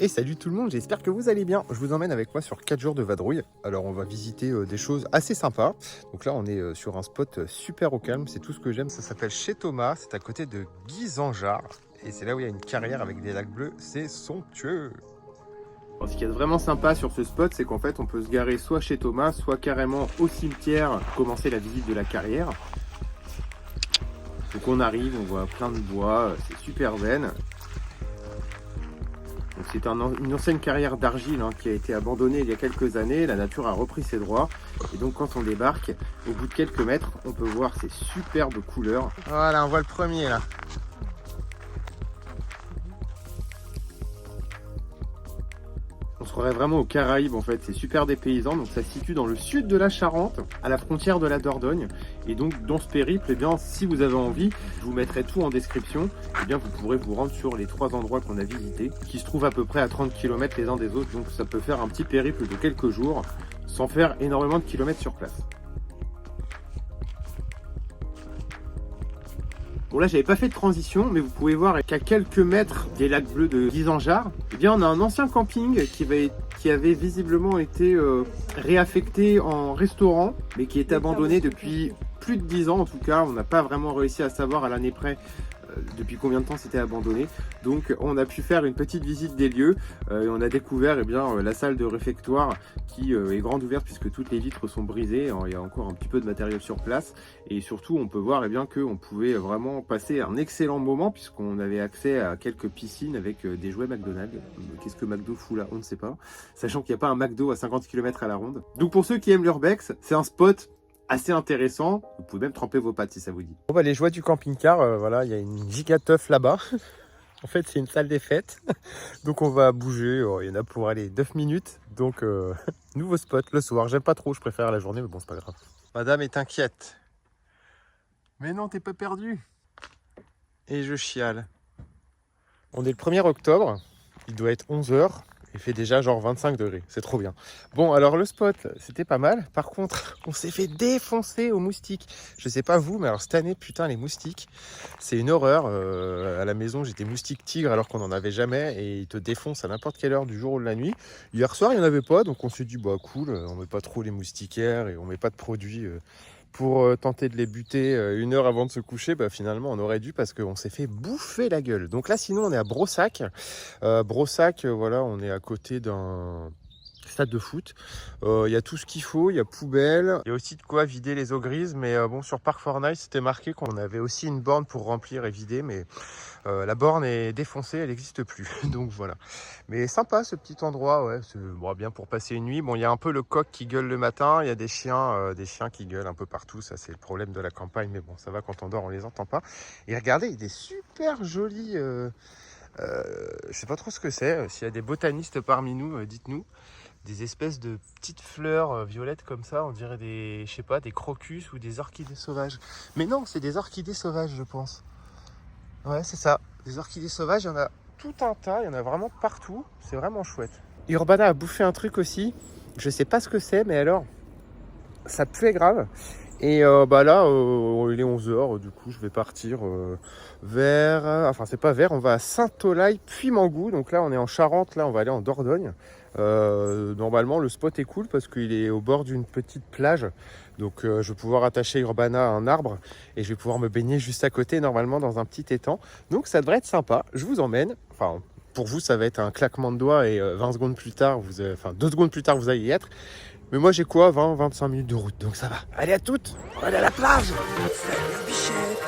Et salut tout le monde, j'espère que vous allez bien. Je vous emmène avec moi sur 4 jours de vadrouille. Alors on va visiter des choses assez sympas. Donc là on est sur un spot super au calme, c'est tout ce que j'aime. Ça s'appelle Chez Thomas, c'est à côté de Guisanjar. Et c'est là où il y a une carrière avec des lacs bleus, c'est somptueux. Alors, ce qui est vraiment sympa sur ce spot, c'est qu'en fait on peut se garer soit chez Thomas, soit carrément au cimetière, commencer la visite de la carrière. Donc on arrive, on voit plein de bois, c'est super zen. C'est une ancienne carrière d'argile qui a été abandonnée il y a quelques années. La nature a repris ses droits. Et donc quand on débarque, au bout de quelques mètres, on peut voir ces superbes couleurs. Voilà, on voit le premier là. On se croirait vraiment aux Caraïbes en fait, c'est super dépaysant. Donc ça se situe dans le sud de la Charente, à la frontière de la Dordogne. Et donc dans ce périple, eh bien, si vous avez envie, je vous mettrai tout en description. Eh bien, vous pourrez vous rendre sur les 3 endroits qu'on a visités, qui se trouvent à peu près à 30 km les uns des autres. Donc ça peut faire un petit périple de quelques jours, sans faire énormément de kilomètres sur place. Bon là j'avais pas fait de transition, mais vous pouvez voir qu'à quelques mètres des lacs bleus de Guisanjar, eh bien on a un ancien camping qui avait visiblement été réaffecté en restaurant, mais qui est abandonné depuis plus de 10 ans en tout cas. On n'a pas vraiment réussi à savoir à l'année près depuis combien de temps c'était abandonné. Donc on a pu faire une petite visite des lieux et on a découvert la salle de réfectoire qui est grande ouverte puisque toutes les vitres sont brisées. Alors, il y a encore un petit peu de matériel sur place et surtout on peut voir qu'on pouvait vraiment passer un excellent moment puisqu'on avait accès à quelques piscines avec des jouets McDonald's. Qu'est-ce que McDo fout là? On ne sait pas, sachant qu'il n'y a pas un McDo à 50 km à la ronde. Donc pour ceux qui aiment l'urbex, c'est un spot assez intéressant, vous pouvez même tremper vos pattes si ça vous dit. Bon bah les joies du camping-car, voilà, il y a une giga teuf là-bas. En fait c'est une salle des fêtes, donc on va bouger, il y en a pour aller 9 minutes, donc nouveau spot le soir. J'aime pas trop, je préfère la journée, mais bon c'est pas grave. Madame est inquiète. Mais non, t'es pas perdu. Et je chiale. On est le 1er octobre, il doit être 11 h. Il fait déjà genre 25 degrés, c'est trop bien. Bon, alors le spot, c'était pas mal. Par contre, on s'est fait défoncer aux moustiques. Je sais pas vous, mais alors cette année, putain, les moustiques, c'est une horreur. À la maison, j'étais moustique tigre alors qu'on n'en avait jamais. Et ils te défoncent à n'importe quelle heure du jour ou de la nuit. Hier soir, il n'y en avait pas, donc on s'est dit, bah cool, on met pas trop les moustiquaires et on met pas de produits pour tenter de les buter 1 heure avant de se coucher. Bah finalement on aurait dû parce qu'on s'est fait bouffer la gueule. Donc là sinon on est à Brossac. Brossac, voilà, on est à côté d'un stade de foot. Il y a tout ce qu'il faut, il y a poubelle, il y a aussi de quoi vider les eaux grises, mais bon, sur Park Fortnite c'était marqué qu'on avait aussi une borne pour remplir et vider, mais la borne est défoncée, elle n'existe plus. Donc voilà, mais sympa ce petit endroit, ouais, c'est bon, bien pour passer une nuit. Bon, il y a un peu le coq qui gueule le matin, il y a des chiens qui gueulent un peu partout, ça c'est le problème de la campagne, mais bon, ça va, quand on dort on les entend pas. Et regardez, il y a des super jolis je sais pas trop ce que c'est. S'il y a des botanistes parmi nous, dites-nous. Des espèces de petites fleurs violettes comme ça, on dirait des, je sais pas, des crocus ou des orchidées sauvages. Mais non, c'est des orchidées sauvages, je pense. Ouais, c'est ça. Des orchidées sauvages, il y en a tout un tas, il y en a vraiment partout. C'est vraiment chouette. Urbana a bouffé un truc aussi. Je sais pas ce que c'est, mais alors, ça puait grave. Et bah là, il est 11 h, du coup je vais partir vers... enfin c'est pas vers, on va à Saint-Olaï, puis Mangou. Donc là on est en Charente, là on va aller en Dordogne. Normalement le spot est cool parce qu'il est au bord d'une petite plage. Donc je vais pouvoir attacher Urbana à un arbre et je vais pouvoir me baigner juste à côté normalement dans un petit étang. Donc ça devrait être sympa, je vous emmène. Enfin pour vous ça va être un claquement de doigts et 20 secondes plus tard, 2 secondes plus tard vous allez y être. Mais moi j'ai quoi, 20-25 minutes de route, donc ça va. Allez à toutes, on va aller à la plage. Salut bichette.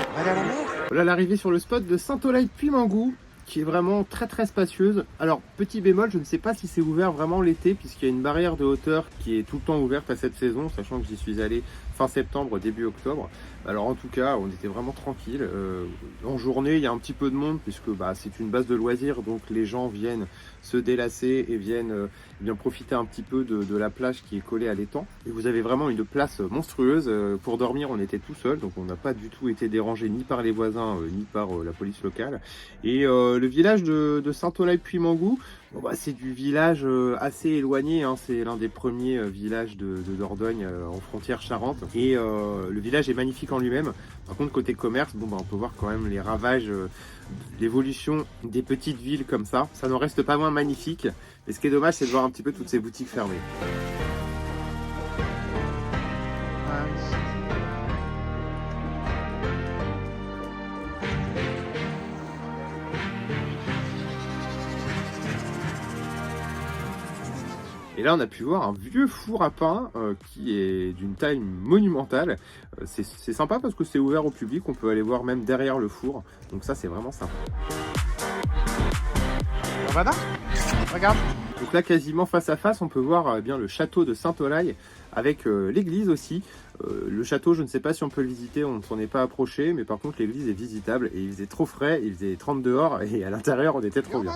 On va aller à la mer. Voilà l'arrivée sur le spot de Saint-Olaï puis Mangou, qui est vraiment très très spacieuse. Alors petit bémol, je ne sais pas si c'est ouvert vraiment l'été, puisqu'il y a une barrière de hauteur qui est tout le temps ouverte à cette saison, sachant que j'y suis allé fin septembre, début octobre. Alors en tout cas, on était vraiment tranquille. En journée, il y a un petit peu de monde puisque c'est une base de loisirs, donc les gens viennent se délasser et viennent bien profiter un petit peu de la plage qui est collée à l'étang. Et vous avez vraiment une place monstrueuse. Pour dormir, on était tout seul, donc on n'a pas du tout été dérangé ni par les voisins ni par la police locale. Et le village de Saint-Olaï-Puy-Mangou, c'est du village assez éloigné, hein. C'est l'un des premiers villages de Dordogne en frontière Charente. et le village est magnifique en lui-même. Par contre côté commerce, bon bah on peut voir quand même les ravages, l'évolution des petites villes comme ça. Ça n'en reste pas moins magnifique, mais ce qui est dommage c'est de voir un petit peu toutes ces boutiques fermées. Et là, on a pu voir un vieux four à pain qui est d'une taille monumentale. C'est sympa parce que c'est ouvert au public. On peut aller voir même derrière le four. Donc ça, c'est vraiment sympa. Voilà, regarde. Donc là, quasiment face à face, on peut voir bien le château de Saint-Olaï avec l'église aussi. Le château, je ne sais pas si on peut le visiter, on ne s'en est pas approché. Mais par contre, l'église est visitable et il faisait trop frais. Il faisait 30 dehors et à l'intérieur, on était trop bien.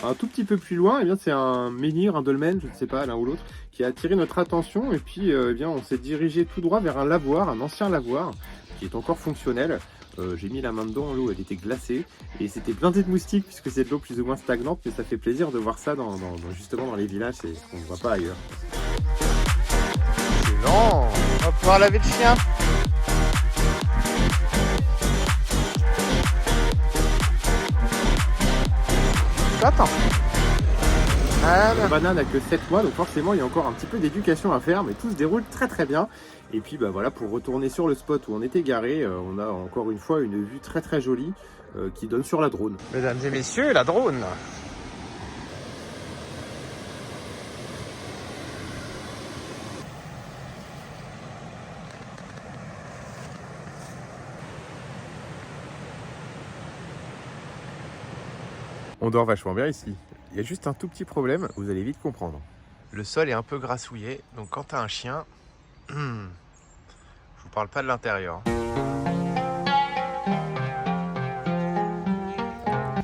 Un tout petit peu plus loin, eh bien, c'est un menhir, un dolmen, je ne sais pas, l'un ou l'autre, qui a attiré notre attention. Et puis, eh bien, on s'est dirigé tout droit vers un lavoir, un ancien lavoir, qui est encore fonctionnel. J'ai mis la main dedans, l'eau elle était glacée et c'était blindé de moustiques puisque c'est de l'eau plus ou moins stagnante, mais ça fait plaisir de voir ça justement dans les villages, c'est ce qu'on ne voit pas ailleurs. Excellent, on va pouvoir laver le chien. Attends. Urbana n'a que 7 mois, donc forcément il y a encore un petit peu d'éducation à faire, mais tout se déroule très très bien. Et puis bah voilà, pour retourner sur le spot où on était garé, on a encore une fois une vue très très jolie qui donne sur la Dronne. Mesdames et messieurs, la Dronne. On dort vachement bien ici. Il y a juste un tout petit problème, vous allez vite comprendre. Le sol est un peu grassouillé, donc quand t'as un chien, je vous parle pas de l'intérieur.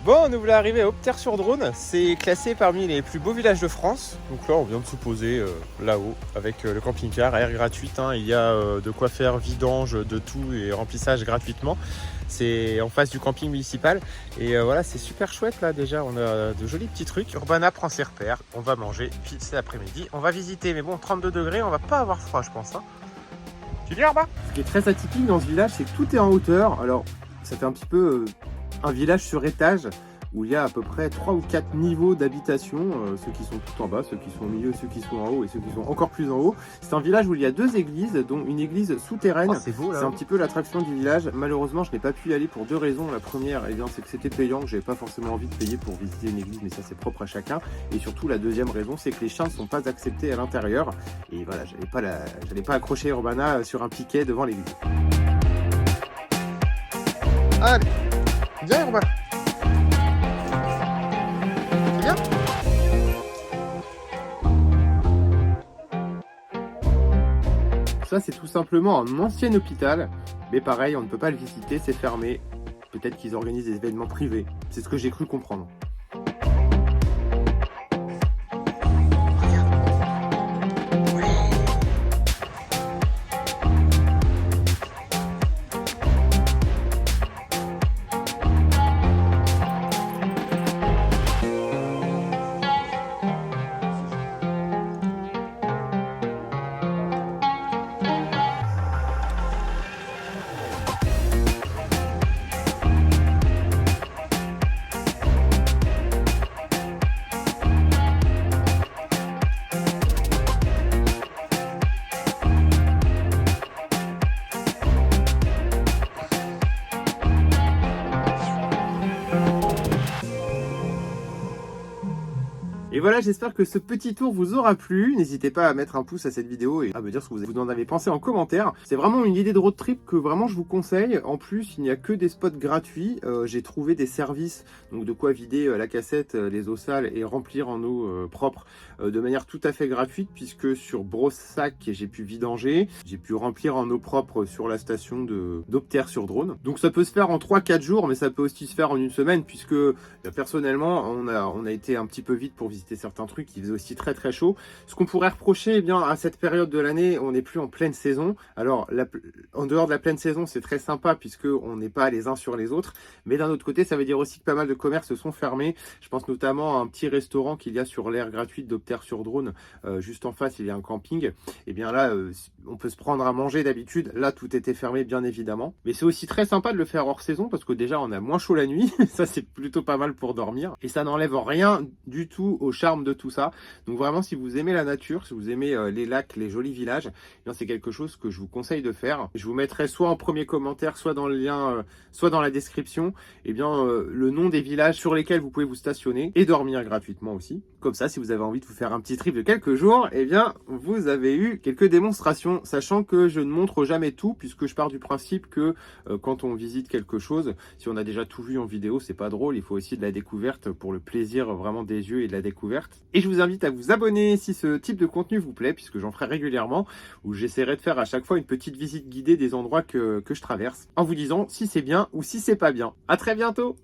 Bon, on nous voulait arriver à Opter-sur-Dronne, c'est classé parmi les plus beaux villages de France. Donc là, on vient de se poser là-haut avec le camping-car, air gratuite. Il y a de quoi faire vidange de tout et remplissage gratuitement. C'est en face du camping municipal. Et voilà, c'est super chouette là déjà, on a de jolis petits trucs. Urbana prend ses repères, on va manger, puis c'est l'après-midi. On va visiter, mais bon, 32 degrés, on va pas avoir froid, je pense. Tu dis Urba ? Ce qui est très atypique dans ce village, c'est que tout est en hauteur. Alors, ça fait un petit peu un village sur étage où il y a à peu près 3 ou 4 niveaux d'habitation, ceux qui sont tout en bas, ceux qui sont au milieu, ceux qui sont en haut et ceux qui sont encore plus en haut. C'est un village où il y a 2 églises, dont une église souterraine. Oh, c'est beau là. C'est un petit peu l'attraction du village. Malheureusement, je n'ai pas pu y aller pour 2 raisons. La première, eh bien, c'est que c'était payant, que j'avais pas forcément envie de payer pour visiter une église, mais ça c'est propre à chacun. Et surtout, la deuxième raison, c'est que les chiens ne sont pas acceptés à l'intérieur. Et voilà, j'allais pas accrocher Urbana sur un piquet devant l'église. Allez, viens Urba. Viens. Ça, c'est tout simplement un ancien hôpital, mais pareil, on ne peut pas le visiter, c'est fermé. Peut-être qu'ils organisent des événements privés. C'est ce que j'ai cru comprendre. Et voilà, j'espère que ce petit tour vous aura plu. N'hésitez pas à mettre un pouce à cette vidéo et à me dire ce que vous en avez pensé en commentaire. C'est vraiment une idée de road trip que vraiment je vous conseille. En plus, il n'y a que des spots gratuits. J'ai trouvé des services, donc de quoi vider la cassette, les eaux sales et remplir en eau propre de manière tout à fait gratuite, puisque sur Brossac, j'ai pu vidanger. J'ai pu remplir en eau propre sur la station d'Opter-sur-Dronne. Donc ça peut se faire en 3-4 jours, mais ça peut aussi se faire en une semaine, puisque personnellement, on a été un petit peu vite pour visiter tester certains trucs. Il faisait aussi très très chaud. Ce qu'on pourrait reprocher, eh bien, à cette période de l'année, on n'est plus en pleine saison. Alors, en dehors de la pleine saison, c'est très sympa puisque on n'est pas les uns sur les autres. Mais d'un autre côté, ça veut dire aussi que pas mal de commerces sont fermés. Je pense notamment à un petit restaurant qu'il y a sur l'aire gratuite d'Opter-sur-Drône. Juste en face, il y a un camping. Et bien là, on peut se prendre à manger d'habitude. Là, tout était fermé, bien évidemment. Mais c'est aussi très sympa de le faire hors saison parce que déjà, on a moins chaud la nuit. Ça, c'est plutôt pas mal pour dormir. Et ça n'enlève rien du tout au charme de tout ça. Donc vraiment, si vous aimez la nature, si vous aimez les lacs, les jolis villages, eh bien c'est quelque chose que je vous conseille de faire. Je vous mettrai soit en premier commentaire, soit dans le lien, soit dans la description, eh bien le nom des villages sur lesquels vous pouvez vous stationner et dormir gratuitement aussi. Comme ça, si vous avez envie de vous faire un petit trip de quelques jours, eh bien vous avez eu quelques démonstrations, sachant que je ne montre jamais tout, puisque je pars du principe que quand on visite quelque chose, si on a déjà tout vu en vidéo, c'est pas drôle. Il faut aussi de la découverte pour le plaisir vraiment des yeux et de la découverte. Et je vous invite à vous abonner si ce type de contenu vous plaît, puisque j'en ferai régulièrement, où j'essaierai de faire à chaque fois une petite visite guidée des endroits que je traverse, en vous disant si c'est bien ou si c'est pas bien. À très bientôt!